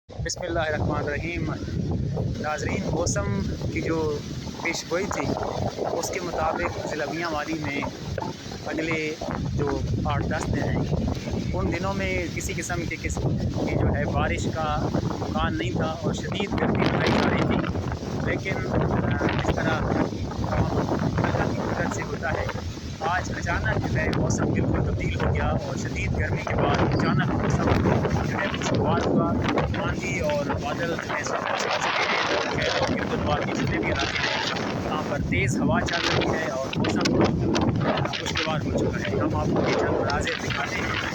बिस्मिल्लाहिर्रहमानिर्रहीम। नाज़रीन, मौसम की जो पेशगोई थी उसके मुताबिक ज़िला मियांवाली में अगले जो 8-10 दिन हैं उन दिनों में किसी किस्म की जो है बारिश का इम्कान नहीं था और शदीद गर्मी बताई जा रही थी। लेकिन जिस तरह अल्लाह की कुदरत से होता है, आज अचानक जो है मौसम बिल्कुल तब्दील हो गया और शदीद गर्मी के बाद अचानक मौसम जो है खुशगवार हुआ। आंधी और बादल जो है साथ छा चुके हैं और खैर गिरदोनवार के जितने भी इलाके हैं वहाँ पर तेज़ हवा चल रही है और मौसम खुशगवार हो चुका है। हम आपको ये चंद मनाज़िर दिखाते हैं